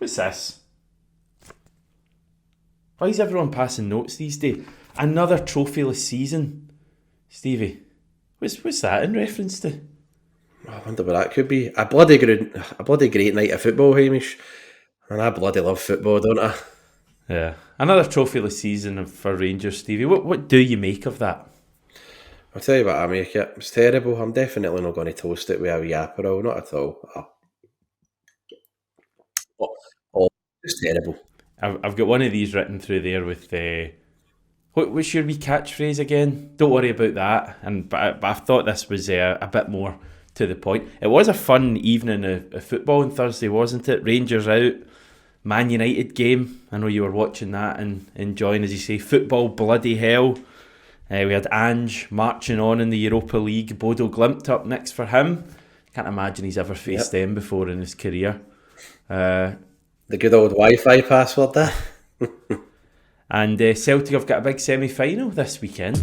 What's this? Why is everyone passing notes these days? Another trophyless season. Stevie, what's that in reference to? I wonder what that could be. A bloody great night of football, Hamish. And I bloody love football, don't I? Yeah. Another trophyless season for Rangers, Stevie. What do you make of that? I'll tell you what I make it. It's terrible. I'm definitely not going to toast it with a wee Aperol, not at all. Oh, it's terrible. I've got one of these written through there with what's your wee catchphrase again? Don't worry about that. But I thought this was a bit more to the point. It was a fun evening of football on Thursday, wasn't it? Rangers out, Man United game. I know you were watching that and enjoying, as you say, football bloody hell. We had Ange marching on in the Europa League. Bodo Glimt up next for him. Can't imagine he's ever faced them before in his career. The good old Wi-Fi password there. And Celtic have got a big semi-final this weekend.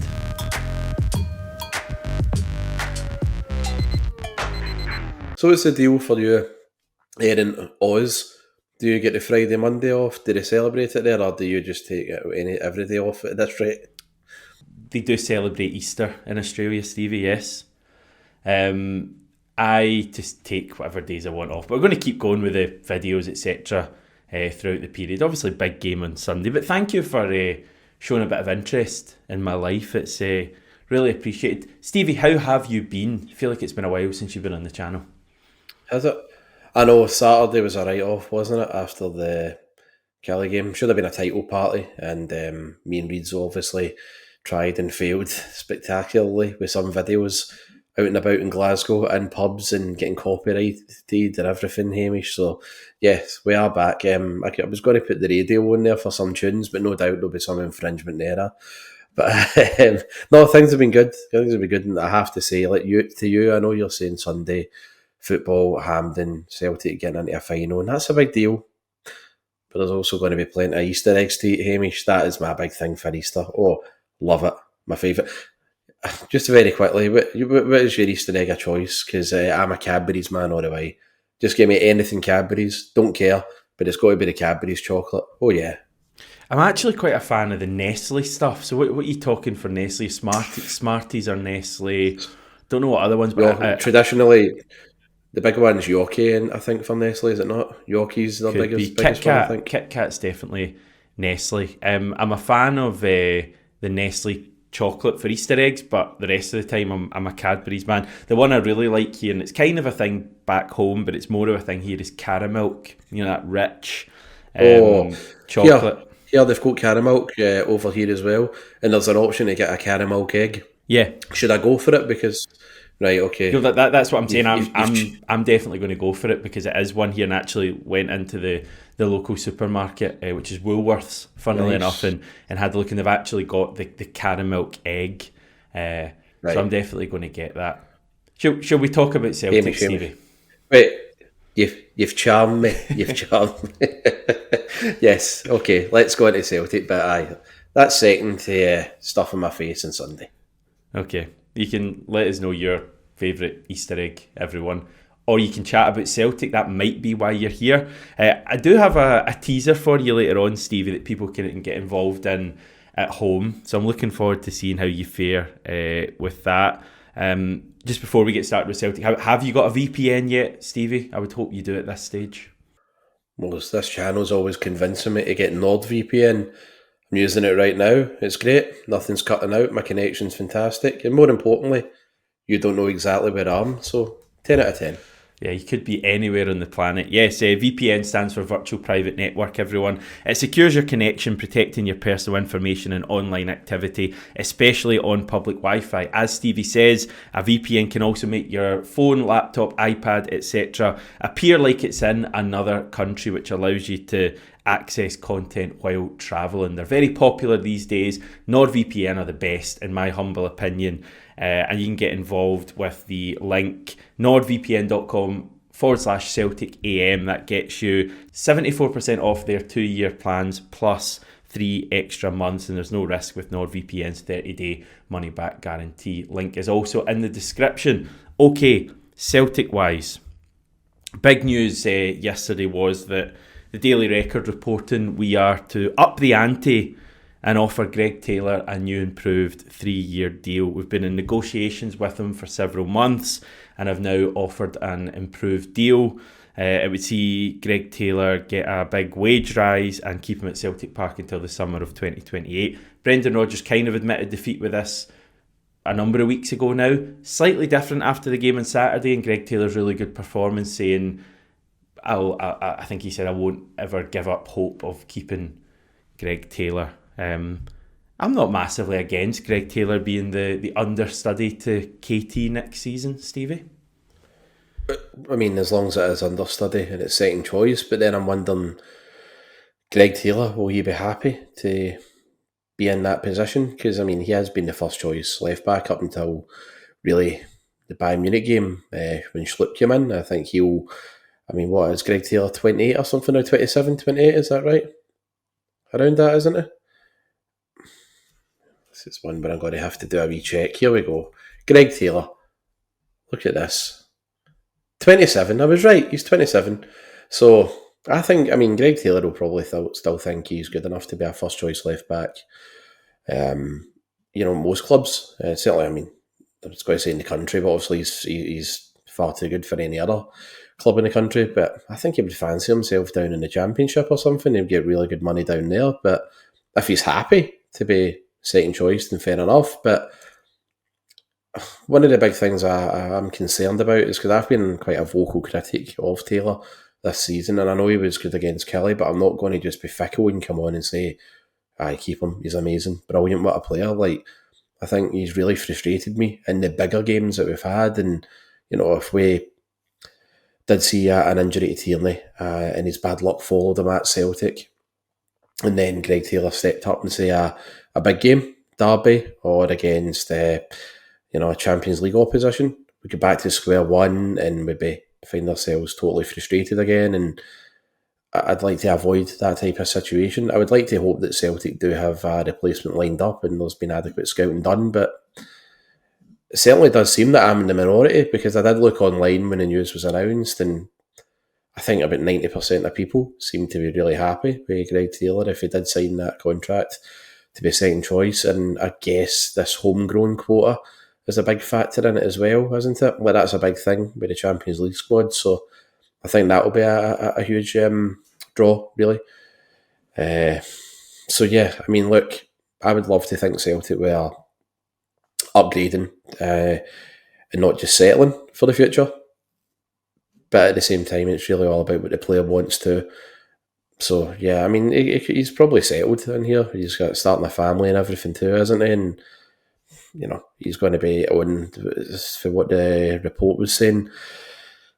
So what's the deal for you here in Oz? Do you get the Friday, Monday off? Do they celebrate it there, or do you just take every day off at this rate? They do celebrate Easter in Australia, Stevie, yes. I just take whatever days I want off. But we're going to keep going with the videos, etc. Throughout the period. Obviously, big game on Sunday. But thank you for showing a bit of interest in my life. It's really appreciated. Stevie, how have you been? I feel like it's been a while since you've been on the channel. Has it? I know Saturday was a write-off, wasn't it, after the Kelly game? Should have been a title party, and me and Reeds obviously tried and failed spectacularly with some videos out and about in Glasgow and pubs and getting copyrighted and everything, Hamish. So, yes, we are back. I was going to put the radio on there for some tunes, but no doubt there'll be some infringement there. But no, things have been good. Things have been good, and I have to say, like you, I know you're saying Sunday football, Hampden, Celtic getting into a final, and that's a big deal. But there's also going to be plenty of Easter eggs to eat, Hamish. That is my big thing for Easter. Oh, love it. My favourite. Just very quickly, what is your Easter egg of choice? Because I'm a Cadbury's man all the way. Just give me anything Cadbury's. Don't care. But it's got to be the Cadbury's chocolate. Oh, yeah. I'm actually quite a fan of the Nestle stuff. So what are you talking for Nestle? Smarties or Nestle? Don't know what other ones. But traditionally, the big one's Yorkie, I think, for Nestle, is it not? Yorkie's the biggest one, I think. Kit Kat's definitely Nestle. I'm a fan of the Nestle chocolate for Easter eggs, but the rest of the time I'm a Cadbury's man. The one I really like here, and it's kind of a thing back home, but it's more of a thing here, is Caramilk. You know, that rich chocolate. Yeah, they've got Caramilk over here as well, and there's an option to get a Caramilk egg. Yeah. Should I go for it? Because... Right, okay. No, that's what I'm saying. I'm definitely going to go for it because it is one here, and actually went into the local supermarket, which is Woolworths, funnily enough, and had a look, and they've actually got the Caramilk egg. Right. So I'm definitely going to get that. Shall we talk about Celtic, Stevie? Wait, you've charmed me. You've charmed me. Yes, okay, let's go into Celtic, but aye, that's second to stuff in my face on Sunday. Okay. You can let us know your favourite Easter egg, everyone. Or you can chat about Celtic. That might be why you're here. I do have a teaser for you later on, Stevie, that people can get involved in at home. So I'm looking forward to seeing how you fare with that. Just before we get started with Celtic, have you got a VPN yet, Stevie? I would hope you do at this stage. Well, this channel's always convincing me to get NordVPN. I'm using it right now. It's great. Nothing's cutting out. My connection's fantastic. And more importantly, you don't know exactly where I am. So 10 out of 10. Yeah, you could be anywhere on the planet. Yes, VPN stands for Virtual Private Network, everyone. It secures your connection, protecting your personal information and online activity, especially on public Wi-Fi. As Stevie says, a VPN can also make your phone, laptop, iPad, etc. appear like it's in another country, which allows you to access content while travelling. They're very popular these days. NordVPN are the best, in my humble opinion. And you can get involved with the link nordvpn.com/CelticAM. That gets you 74% off their 2-year plans plus 3 extra months, and there's no risk with NordVPN's 30-day money-back guarantee. Link is also in the description. Okay, Celtic-wise, big news yesterday was that the Daily Record reporting we are to up the ante and offer Greg Taylor a new improved 3-year deal. We've been in negotiations with him for several months and have now offered an improved deal. It would see Greg Taylor get a big wage rise and keep him at Celtic Park until the summer of 2028. Brendan Rodgers kind of admitted defeat with this a number of weeks ago now. Slightly different after the game on Saturday and Greg Taylor's really good performance, saying, I think he said, I won't ever give up hope of keeping Greg Taylor. I'm not massively against Greg Taylor being the understudy to KT next season, Stevie. I mean, as long as it is understudy and it's second choice, but then I'm wondering, Greg Taylor, will he be happy to be in that position? Because, I mean, he has been the first choice left back up until really the Bayern Munich game when Schlupp came in. I think what is Greg Taylor, 28 or something now, 27, 28, is that right? Around that, isn't it? This is one where I'm going to have to do a wee check. Here we go. Greg Taylor. Look at this. 27, I was right, he's 27. So, Greg Taylor will probably still think he's good enough to be a first choice left back. Most clubs, certainly, I was going to say in the country, but obviously he's far too good for any other club in the country. But I think he would fancy himself down in the Championship or something. He'd get really good money down there. But if he's happy to be second choice, then fair enough. But one of the big things I'm concerned about is because I've been quite a vocal critic of Taylor this season, and I know he was good against Kelly, but I'm not going to just be fickle and come on and say, I keep him, he's amazing, brilliant, what a player. Like, I think he's really frustrated me in the bigger games that we've had, and if we did see an injury to Tierney and his bad luck followed him at Celtic, and then Greg Taylor stepped up and say a big game, Derby, or against a Champions League opposition, we go back to square one and maybe find ourselves totally frustrated again, and I'd like to avoid that type of situation. I would like to hope that Celtic do have a replacement lined up and there's been adequate scouting done, but it certainly does seem that I'm in the minority, because I did look online when the news was announced, and I think about 90% of people seem to be really happy with Greg Taylor if he did sign that contract to be second choice, and I guess this homegrown quota is a big factor in it as well, isn't it? Well, that's a big thing with the Champions League squad, so I think that will be a huge draw, really. Look, I would love to think Celtic were upgrading and not just settling for the future, but at the same time, it's really all about what the player wants to. So, yeah, he's probably settled in here. He's got starting a family and everything too, isn't he? And he's going to be on, for what the report was saying,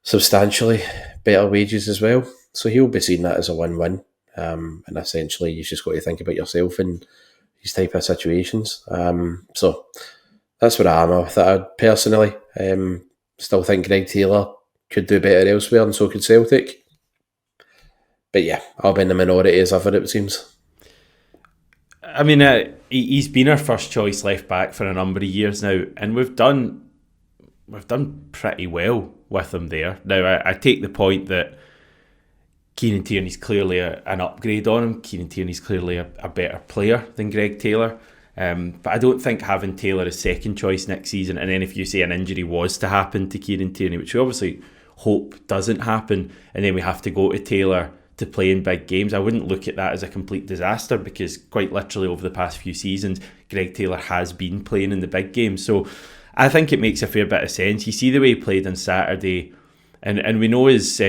substantially better wages as well. So he'll be seeing that as a win-win. And essentially, you've just got to think about yourself in these type of situations. So that's where I am with it. I personally still think Greg Taylor could do better elsewhere, and so could Celtic. But yeah, I'll be in the minority as ever, it seems. He's been our first choice left back for a number of years now, and we've done pretty well with him there. Now, I take the point that Kieran Tierney's clearly an upgrade on him. Kieran Tierney's clearly a better player than Greg Taylor. But I don't think having Taylor as second choice next season, and then if you say an injury was to happen to Kieran Tierney, which we obviously hope doesn't happen, and then we have to go to Taylor to play in big games, I wouldn't look at that as a complete disaster, because quite literally over the past few seasons, Greg Taylor has been playing in the big games. So I think it makes a fair bit of sense. You see the way he played on Saturday, and we know his...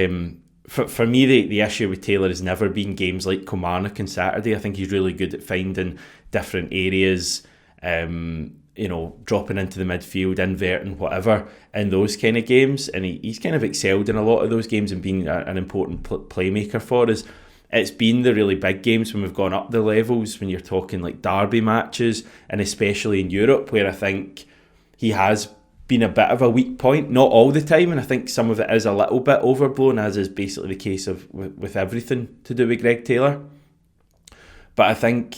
For me, the issue with Taylor has never been games like Kilmarnock on Saturday. I think he's really good at finding different areas, dropping into the midfield, inverting, whatever, in those kind of games. And he's kind of excelled in a lot of those games and being an important playmaker for us. It's been the really big games when we've gone up the levels, when you're talking like derby matches, and especially in Europe, where I think he has been a bit of a weak point, not all the time, and I think some of it is a little bit overblown, as is basically the case with everything to do with Greg Taylor. But I think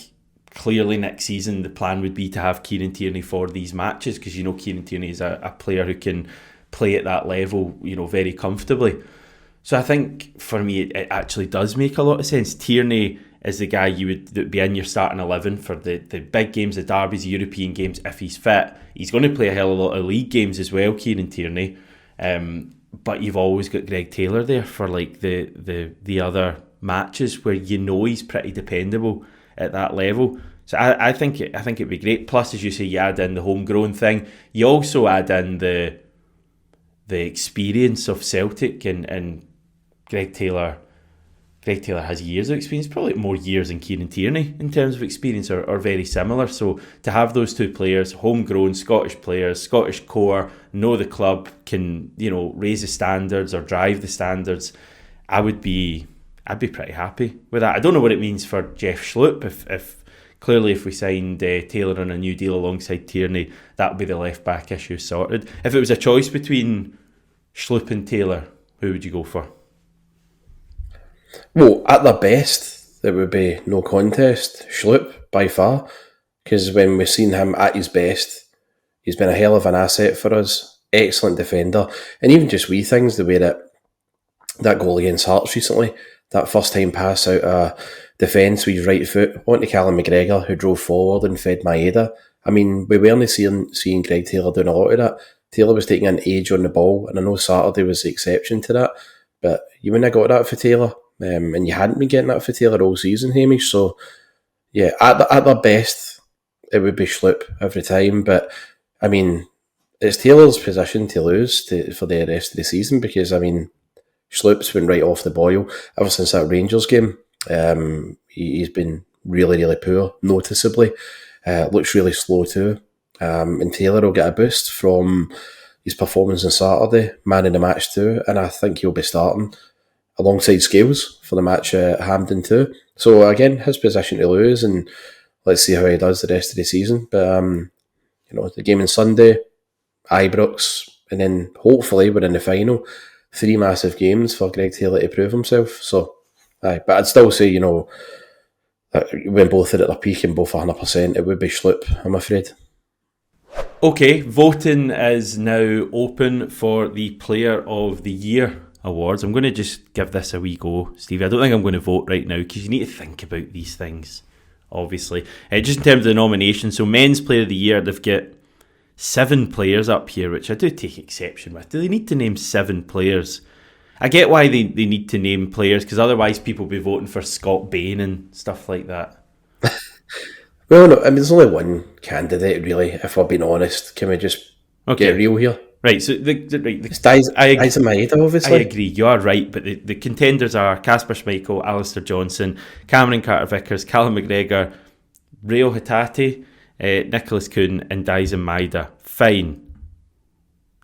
clearly next season the plan would be to have Kieran Tierney for these matches, because Kieran Tierney is a player who can play at that level very comfortably. So I think for me, it actually does make a lot of sense. Tierney is the guy that would be in your starting 11 for the big games, the derbies, the European games, if he's fit. He's going to play a hell of a lot of league games as well, Kieran Tierney. But you've always got Greg Taylor there for like the other matches where you know he's pretty dependable at that level. So I think it'd be great. Plus, as you say, you add in the homegrown thing. You also add in the experience of Celtic and Greg Taylor. Greg Taylor has years of experience, probably more years than Kieran Tierney in terms of experience, or very similar. So to have those two players, homegrown Scottish players, Scottish core, know the club, can raise the standards or drive the standards, I'd be pretty happy with that. I don't know what it means for Jeff Schlupp. If clearly if we signed Taylor on a new deal alongside Tierney, that would be the left back issue sorted. If it was a choice between Schlupp and Taylor, who would you go for? Well, at their best, there would be no contest. Schlupp, by far. Because when we've seen him at his best, he's been a hell of an asset for us. Excellent defender. And even just wee things, the way that goal against Hearts recently, that first time pass out of defence with his right foot onto Callum McGregor, who drove forward and fed Maeda. I mean, we weren't seeing Greg Taylor doing a lot of that. Taylor was taking an age on the ball, and I know Saturday was the exception to that, but you wouldn't have got that for Taylor. And you hadn't been getting that for Taylor all season, Hamish. So, yeah, at their best, it would be Schlupp every time. But, I mean, it's Taylor's position to lose for the rest of the season because, I mean, Schlupp's been right off the boil ever since that Rangers game. He's been really, really poor, noticeably. Looks really slow too. And Taylor will get a boost from his performance on Saturday, man in the match too. And I think he'll be starting alongside Scales for the match at Hampden too. So again, his position to lose, and let's see how he does the rest of the season. But the game on Sunday, Ibrox, and then hopefully we're in the final. 3 massive games for Greg Taylor to prove himself. So, but I'd still say, that when both are at their peak and both 100%, it would be Schlupp, I'm afraid. Okay, voting is now open for the Player of the Year awards. I'm going to just give this a wee go, Stevie. I don't think I'm going to vote right now because you need to think about these things, obviously. Just in terms of the nominations, so Men's Player of the Year, they've got 7 players up here, which I do take exception with. Do they need to name 7 players? I get why they need to name players, because otherwise people will be voting for Scott Bain and stuff like that. Well, no, I mean, there's only one candidate, really, if we're being honest. Can we just get real here? Right, so it's Dyson Maeda, obviously. I agree, you are right, but the contenders are Casper Schmeichel, Alistair Johnson, Cameron Carter-Vickers, Callum McGregor, Reo Hatate, Nicholas Kuhn and Dyson Maeda. Fine.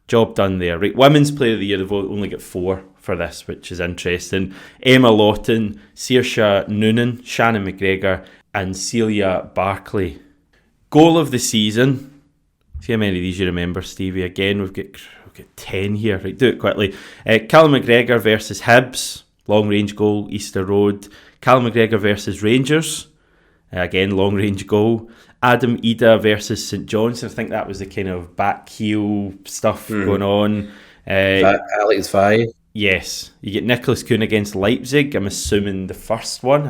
Job done there. Right, Women's Player of the Year, they've only got 4 for this, which is interesting. Emma Lawton, Saoirse Noonan, Shannon McGregor and Celia Barkley. Goal of the season. See how many of these you remember, Stevie. Again, we've got 10 here. Right, do it quickly. Callum McGregor versus Hibs. Long range goal, Easter Road. Callum McGregor versus Rangers. Again, long range goal. Adam Ida versus St Johnstone. I think that was the kind of back heel stuff going on. Alex Vi. Yes. You get Nicholas Kuhn against Leipzig. I'm assuming the first one,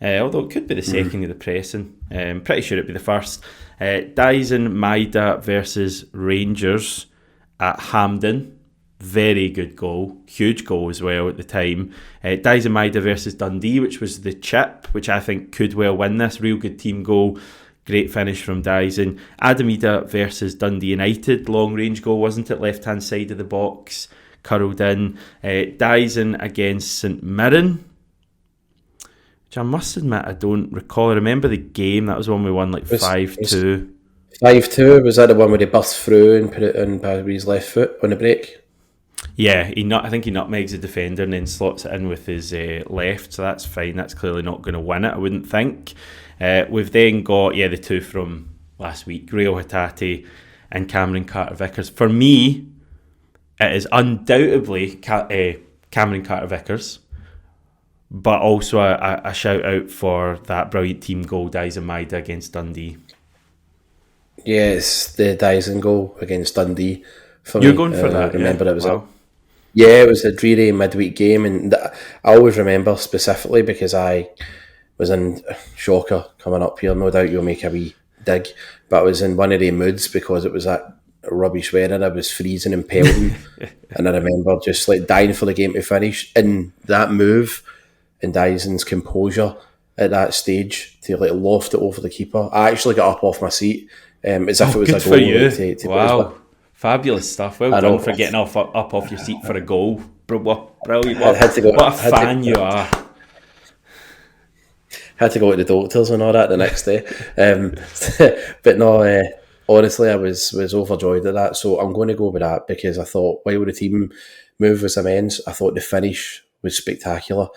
although it could be the second of the pressing. Pretty sure it'd be the first. Dyson Maeda versus Rangers at Hampden. Very good goal. Huge goal as well at the time. Dyson Maeda versus Dundee, which was the chip, which I think could well win this. Real good team goal. Great finish from Dyson. Adam Ida versus Dundee United. Long range goal, wasn't it? Left hand side of the box. Curled in. Dyson against St Mirren, which I must admit I don't recall. I remember the game. That was one we won 5-2. 5-2. Was that the one where he burst through and put it in with his left foot on the break? Yeah, I think he nutmegs the defender and then slots it in with his left, so that's fine. That's clearly not going to win it, I wouldn't think. We've then got the 2 from last week, Reo Hatate and Cameron Carter-Vickers. For me, it is undoubtedly Cameron Carter-Vickers, but also a shout out for that brilliant team goal, Dyson Maeda against Dundee. Yes, the Dyson goal against Dundee. You're going for that? Remember, yeah? It was wow. Yeah, it was a dreary midweek game, and I always remember specifically because I was in shocker coming up here. No doubt you'll make a wee dig, but I was in one of the moods because it was that rubbish weather. I was freezing and pelting, and I remember just like dying for the game to finish. And that move and Dyson's composure at that stage to like loft it over the keeper. I actually got up off my seat as if it was Good a for goal. you. To Wow. Fabulous stuff. Well I done know. for getting up off your seat for a goal. Brilliant. I had to go. What a fan you are. Had to go to the doctors and all that the next day. But no, honestly, I was overjoyed at that. So I'm going to go with that because I thought while the team move was immense, I thought the finish was spectacular,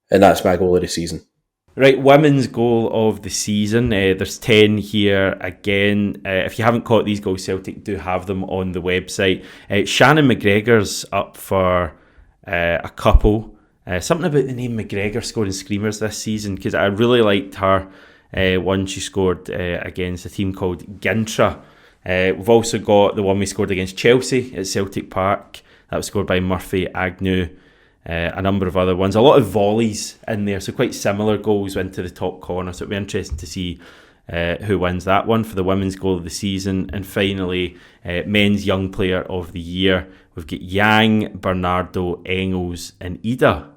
and that's my goal of the season. Right, women's goal of the season. There's 10 here again. If you haven't caught these goals, Celtic do have them on the website. Shannon McGregor's up for a couple. Something about the name McGregor scoring screamers this season, because I really liked her one she scored against a team called Gintra. We've also got the one we scored against Chelsea at Celtic Park. That was scored by Murphy Agnew. A number of other ones. A lot of volleys in there, so quite similar goals into the top corner. So it'll be interesting to see who wins that one for the women's goal of the season. And finally, men's young player of the year. We've got Yang, Bernardo, Engels and Ida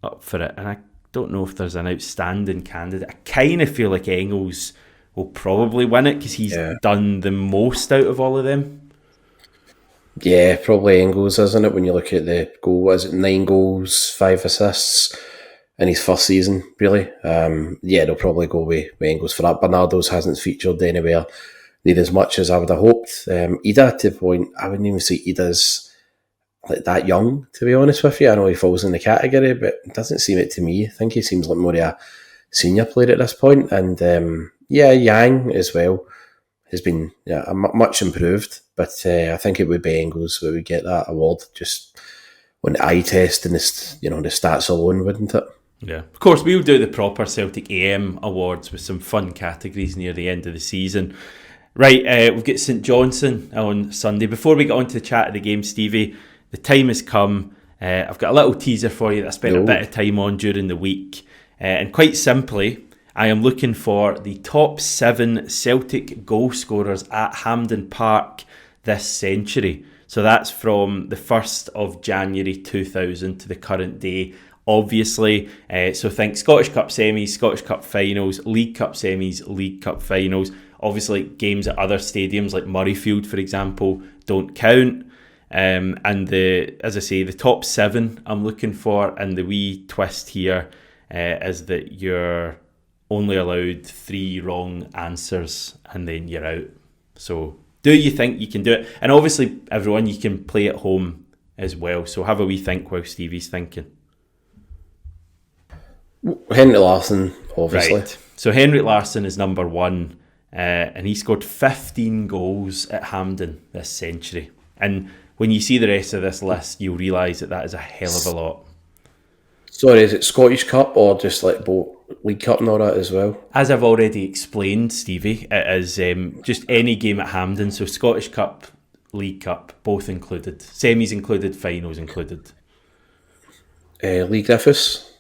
up for it. And I don't know if there's an outstanding candidate. I kind of feel like Engels will probably win it because he's done the most out of all of them. Yeah, probably Engels, isn't it? When you look at the goal, what is it, 9 goals, 5 assists in his first season, really? They'll probably go with Engels for that. Bernardo's hasn't featured anywhere near as much as I would have hoped. Ida, to the point, I wouldn't even say Ida's like that young, to be honest with you. I know he falls in the category, but it doesn't seem it to me. I think he seems like more of a senior player at this point. And Yang as well has been much improved, but I think it would be Engels who would get that award just on the eye test and the stats alone, wouldn't it? Yeah, of course we'll do the proper Celtic AM awards with some fun categories near the end of the season. Right, we've got St Johnstone on Sunday. Before we get on to the chat of the game, Stevie, the time has come. I've got a little teaser for you that I spent a bit of time on during the week, and quite simply, I am looking for the top 7 Celtic goal scorers at Hampden Park this century. So that's from the 1st of January 2000 to the current day, obviously. So think Scottish Cup semis, Scottish Cup finals, League Cup semis, League Cup finals. Obviously, games at other stadiums like Murrayfield, for example, don't count. And as I say, the top 7 I'm looking for, and the wee twist here is that you're only allowed 3 wrong answers and then you're out. So do you think you can do it? And obviously, everyone, you can play at home as well. So have a wee think while Stevie's thinking. Henrik Larsson, obviously. Right. So Henrik Larsson is number 1, and he scored 15 goals at Hampden this century. And when you see the rest of this list, you'll realise that is a hell of a lot. Sorry, is it Scottish Cup or just like both League Cup and all that as well? As I've already explained, Stevie, it is just any game at Hampden. So Scottish Cup, League Cup, both included. Semis included, finals included. Lee Griffiths?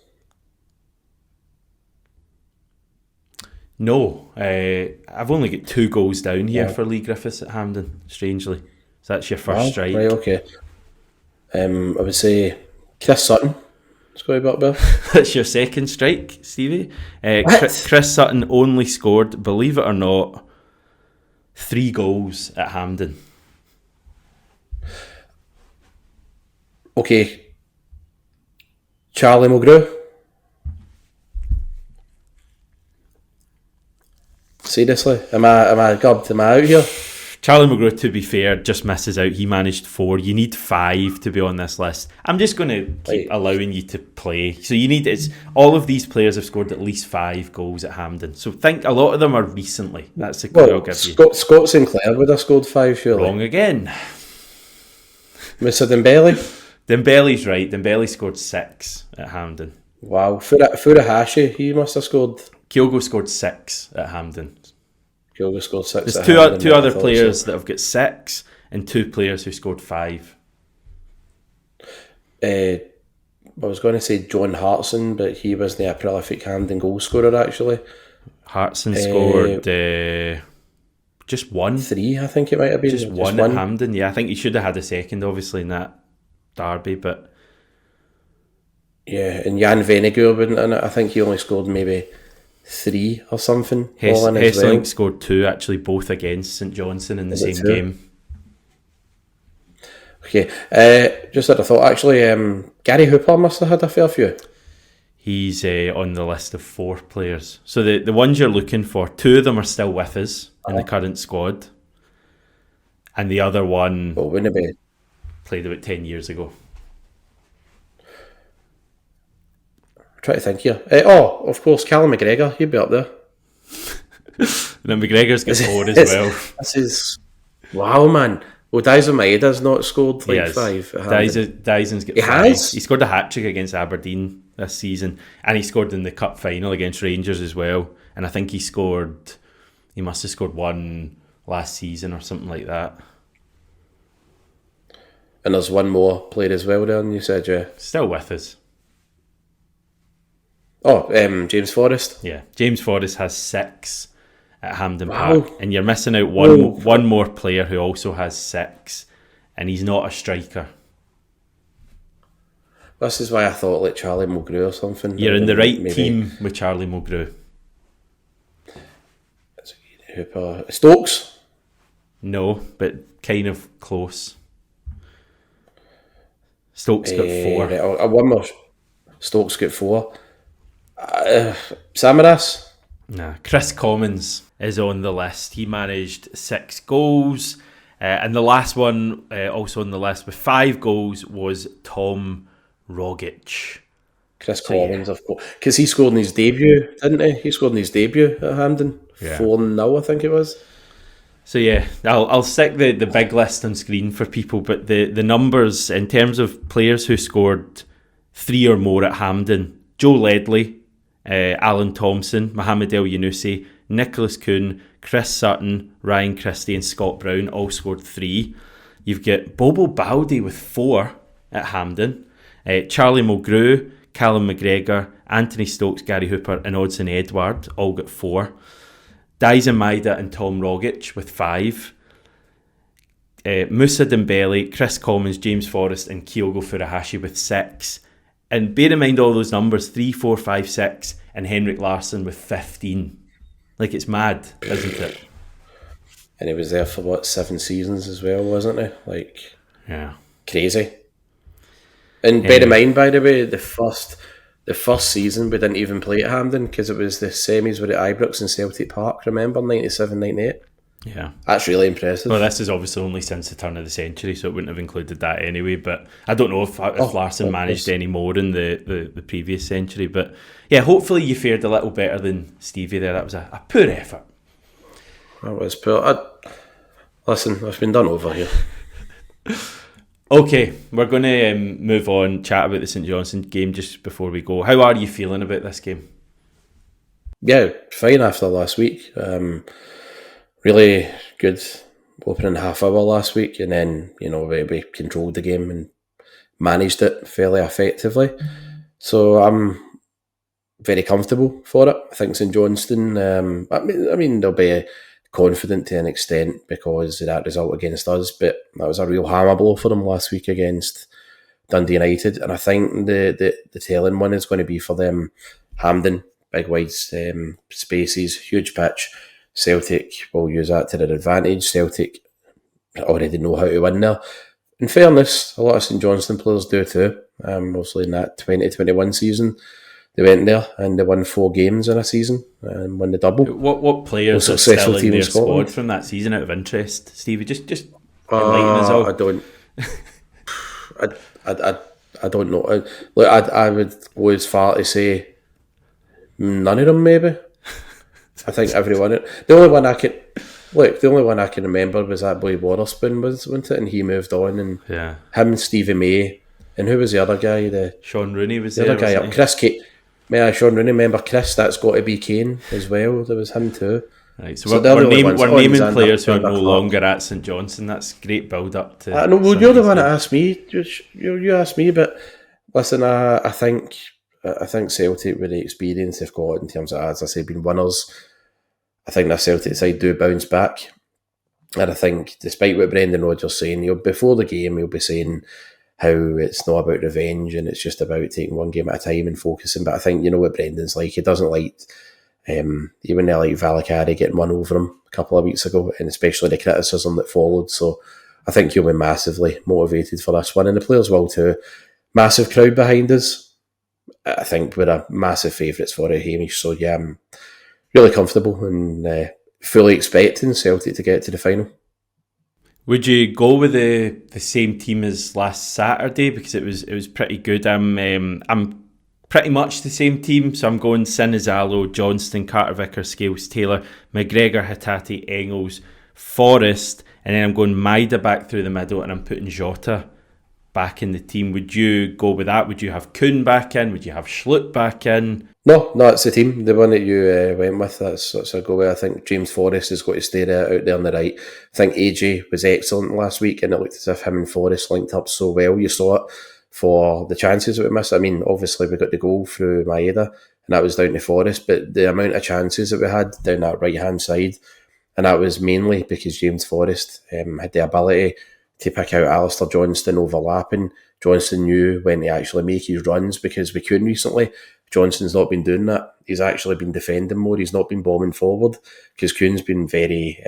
No. I've only got 2 goals down here for Lee Griffiths at Hampden, strangely. So that's your first strike. Right, okay. I would say Chris Sutton. Scotty Buckbill. That's your second strike, Stevie. Chris Sutton only scored, believe it or not, 3 goals at Hampden. Okay. Charlie Mulgrew. Seriously, am I gubbed? Am I out here? Charlie Mulgrew, to be fair, just misses out. He managed 4. You need 5 to be on this list. I'm just going to keep allowing you to play. So you need all of these players have scored at least 5 goals at Hampden. So think a lot of them are recently. That's the clue I'll give you. Scott Sinclair would have scored 5, surely. Wrong again. Mr. Dembele. Dembele's right. Dembele scored 6 at Hampden. Wow, Furuhashi, he must have scored. Kyogo scored 6 at Hampden. Kyogo scored 6. There's two other players that have got 6 and 2 players who scored 5. I was going to say John Hartson, but he wasn't a prolific Hampden goal scorer actually. Hartson scored just one. 3, I think it might have been. Just one at Hampden. Yeah, I think he should have had a second, obviously, in that derby, but... Yeah, and Jan Vennegoor wouldn't in it. I think he only scored maybe 3 or something. Hesselink scored 2, actually, both against St Johnstone in the same game. Okay, just had a thought, actually, Gary Hooper must have had a fair few. He's on the list of 4 players. So the ones you're looking for, 2 of them are still with us in the current squad. And the other one wouldn't it be? Played about 10 years ago. Try to think here. Of course, Callum McGregor, he'd be up there. Now McGregor's got 4 as well. This is... Wow, man. Well, Dyson Maeda's not scored 5. Dyson's got 5. Has? He scored a hat-trick against Aberdeen this season, and he scored in the cup final against Rangers as well. And I think he must have scored 1 last season or something like that. And there's one more played as well then, you said, yeah. Still with us. James Forrest. Yeah, James Forrest has 6 at Hampden Park, and you're missing out one more player who also has 6, and he's not a striker. This is why I thought like Charlie Mulgrew or something. You're in the right team with Charlie Mulgrew. Hooper. Stokes? No, but kind of close. Stokes got 4. One more. Stokes got 4. Samaras? Nah, Chris Commons is on the list. He managed 6 goals. And the last one, also on the list with 5 goals, was Tom Rogic. Chris Commons, of course. Because he scored in his debut, didn't he? He scored in his debut at Hampden. 4-0, I think it was. So yeah, I'll stick the big list on screen for people, but the numbers in terms of players who scored 3 or more at Hampden: Joe Ledley, Alan Thompson, Mohamed El Yunusi, Nicholas Kuhn, Chris Sutton, Ryan Christie and Scott Brown all scored 3. You've got Bobo Baldi with 4 at Hampden, Charlie Mulgrew, Callum McGregor, Anthony Stokes, Gary Hooper and Odsonne Edouard all got 4. Dyson Maeda and Tom Rogic with 5. Moussa Dembele, Chris Commons, James Forrest and Kyogo Furuhashi with 6. And bear in mind all those numbers, 3, 4, 5, 6 and Henrik Larsson with 15. Like, it's mad, isn't it? And he was there for 7 seasons as well, wasn't he? Like, yeah, crazy. And bear in mind, by the way, the first season we didn't even play at Hampden because it was the semis were at Ibrox and Celtic Park, remember, 97, 98? Yeah. That's really impressive. Well, this is obviously only since the turn of the century, so it wouldn't have included that anyway, but I don't know if Larsson managed any more in the previous century, but yeah, hopefully you fared a little better than Stevie there. That was a poor effort. That was poor. Listen, I've been done over here. Okay, we're going to move on, chat about the St Johnstone game just before we go. How are you feeling about this game? Yeah, fine after last week. Really good opening half hour last week, and then we controlled the game and managed it fairly effectively. So I'm very comfortable for it. I think St Johnstone. I mean they'll be confident to an extent because of that result against us, but that was a real hammer blow for them last week against Dundee United, and I think the telling one is going to be for them. Hampden, big wide spaces, huge pitch. Celtic will use that to their advantage. Celtic already know how to win there. In fairness, a lot of St Johnstone players do too. Mostly in that 2021 season, they went there and they won 4 games in a season and won the double. What players are still in their squad from that season out of interest, Stevie? Just enlighten us all. I don't know. I would go as far to say none of them, maybe. I think everyone. The only one I can remember was that boy Waterspoon, wasn't it? And he moved on, and him, Stevie May, and who was the other guy? Sean Rooney was the there. Other guy up, Chris Kane. Sean Rooney. Remember Chris? That's got to be Kane as well. There was him too. Right, So so they're the only ones. we're naming Alexander, players who are Alexander no Clark. longer at St Johnstone. That's great build up to. No, well, you're the Sunday's one that game. asked me. You asked me, but listen, I think Celtic, with the experience they've got in terms of, as I say, being winners, I think the Celtic side do bounce back. And I think, despite what Brendan Rodgers saying, before the game he'll be saying how it's not about revenge and it's just about taking one game at a time and focusing. But I think you know what Brendan's like. He doesn't like even like Valakari getting one over him a couple of weeks ago, and especially the criticism that followed. So I think he'll be massively motivated for this one, and the players will too. Massive crowd behind us. I think we're a massive favourites for it, Hamish. So yeah, I'm really comfortable and fully expecting Celtic to get to the final. Would you go with the same team as last Saturday, because it was pretty good? I'm pretty much the same team, so I'm going Sinizalo, Johnstone, Carter Vickers, Scales, Taylor, McGregor, Hatate, Engels, Forrest, and then I'm going Maida back through the middle, and I'm putting Jota back in the team. Would you go with that? Would you have Kuhn back in? Would you have Schlupp back in? No, it's the team. The one that you went with, that's a go with. I think James Forrest has got to stay out there on the right. I think AJ was excellent last week, and it looked as if him and Forrest linked up so well. You saw it for the chances that we missed. I mean, obviously we got the goal through Maeda, and that was down to Forrest, but the amount of chances that we had down that right-hand side, and that was mainly because James Forrest had the ability to pick out Alistair Johnston overlapping. Johnston knew when to actually make his runs, because we couldn't recently. Johnston's not been doing that. He's actually been defending more. He's not been bombing forward, because Kuhn's been very...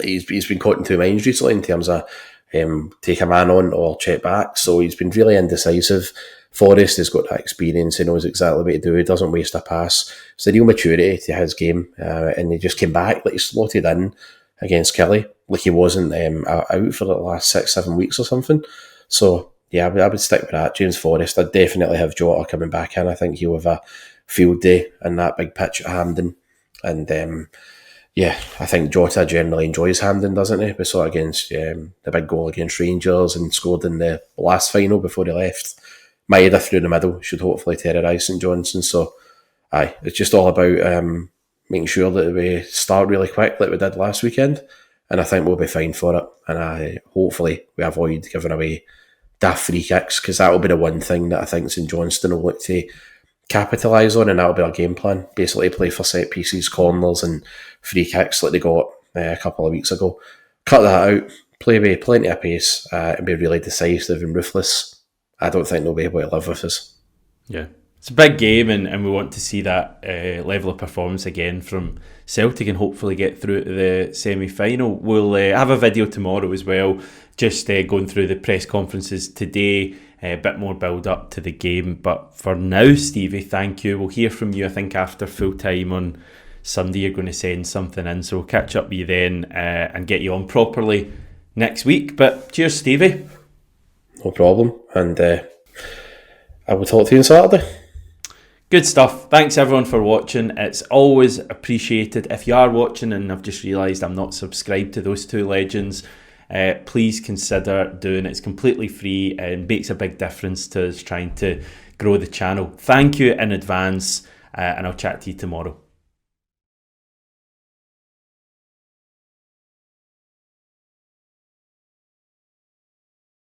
he's been caught in two minds recently in terms of take a man on or check back. So he's been really indecisive. Forrest has got that experience. He knows exactly what to do. He doesn't waste a pass. It's the real maturity to his game. And he just came back, like he slotted in against Kelly, like he wasn't out for the last 6-7 weeks or something. So yeah, I would stick with that. James Forrest. I'd definitely have Jota coming back in. I think he'll have a field day in that big pitch at Hampden. And yeah, I think Jota generally enjoys Hampden, doesn't he? We saw it against the big goal against Rangers and scored in the last final before he left. Maeda through the middle should hopefully terrorise St Johnstone. So aye, it's just all about making sure that we start really quick like we did last weekend, and I think we'll be fine for it. And hopefully we avoid giving away daft free kicks, because that will be the one thing that I think St Johnstone will look to capitalise on, and that'll be our game plan. Basically play for set pieces, corners and free kicks like they got a couple of weeks ago. Cut that out, play with plenty of pace, and be really decisive and ruthless. I don't think they'll be able to live with us. Yeah. It's a big game, and we want to see that level of performance again from Celtic and hopefully get through to the semi-final. We'll have a video tomorrow as well, just going through the press conferences today, a bit more build up to the game. But for now, Stevie, thank you. We'll hear from you, I think, after full time on Sunday. You're going to send something in, so we'll catch up with you then and get you on properly next week. But cheers, Stevie. No problem, and I will talk to you on Saturday. Good stuff. Thanks everyone for watching. It's always appreciated. If you are watching, and I've just realised I'm not subscribed to those two legends, please consider doing it. It's completely free and makes a big difference to us trying to grow the channel. Thank you in advance, and I'll chat to you tomorrow.